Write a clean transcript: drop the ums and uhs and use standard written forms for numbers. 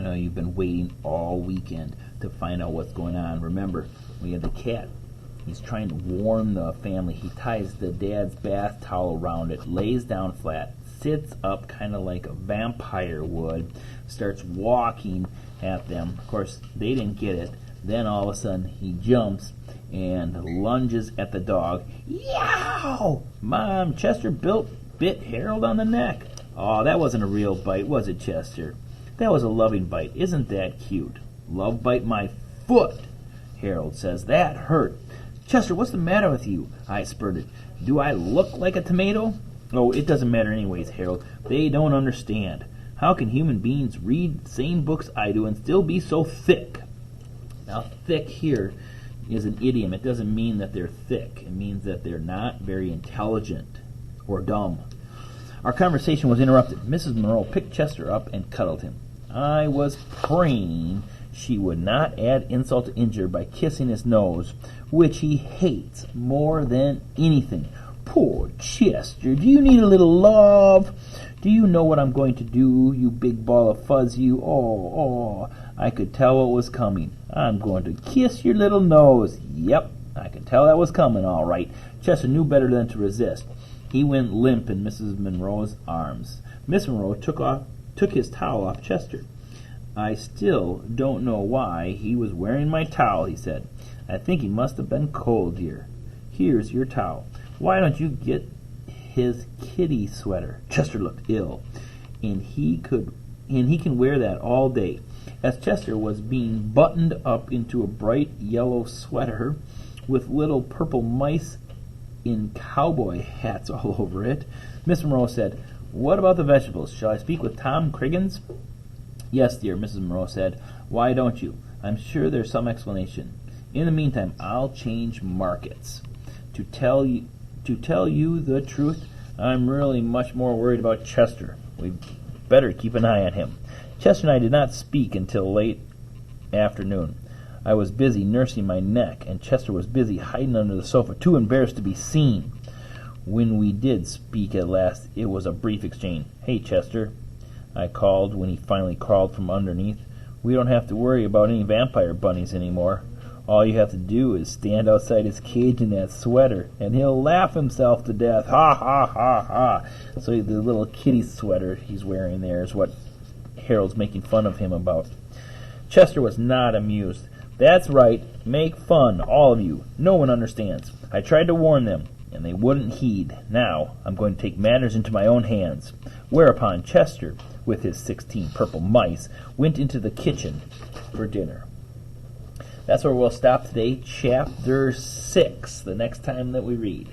know you've been waiting all weekend to find out what's going on. Remember, we have the cat. He's trying to warm the family. He ties the dad's bath towel around it, lays down flat, sits up kind of like a vampire would, starts walking at them. Of course, they didn't get it. Then all of a sudden, he jumps and lunges at the dog. Yow! Mom, Chester bit Harold on the neck. Oh, that wasn't a real bite, was it, Chester? That was a loving bite. Isn't that cute? Love bite my foot, Harold says. That hurt. Chester, what's the matter with you? I spurted. Do I look like a tomato? Oh, it doesn't matter anyways, Harold. They don't understand. How can human beings read the same books I do and still be so thick? Now, thick here is an idiom. It doesn't mean that they're thick. It means that they're not very intelligent or dumb. Our conversation was interrupted. Mrs. Monroe picked Chester up and cuddled him. I was praying she would not add insult to injury by kissing his nose, which he hates more than anything. Poor Chester, do you need a little love? Do you know what I'm going to do, you big ball of fuzz, you? Oh, I could tell what was coming. I'm going to kiss your little nose. Yep, I could tell that was coming, all right. Chester knew better than to resist. He went limp in Mrs. Monroe's arms. Miss Monroe took his towel off Chester. I still don't know why he was wearing my towel, he said. I think he must have been cold, dear. Here's your towel. Why don't you get his kitty sweater? Chester looked ill, and he can wear that all day. As Chester was being buttoned up into a bright yellow sweater with little purple mice in cowboy hats all over it, Miss Monroe said, What about the vegetables? Shall I speak with Tom Criggins? Yes, dear, Mrs. Monroe said. Why don't you? I'm sure there's some explanation. In the meantime, I'll change markets. To tell you the truth, I'm really much more worried about Chester. We'd better keep an eye on him. Chester and I did not speak until late afternoon. I was busy nursing my neck, and Chester was busy hiding under the sofa, too embarrassed to be seen. When we did speak at last, it was a brief exchange. Hey, Chester, I called when he finally crawled from underneath. We don't have to worry about any vampire bunnies anymore. All you have to do is stand outside his cage in that sweater, and he'll laugh himself to death. Ha, ha, ha, ha. So the little kitty sweater he's wearing there is what Harold's making fun of him about. Chester was not amused. That's right. Make fun, all of you. No one understands. I tried to warn them, and they wouldn't heed. Now I'm going to take matters into my own hands. Whereupon Chester, with his 16 purple mice, went into the kitchen for dinner. That's where we'll stop today, Chapter 6, the next time that we read.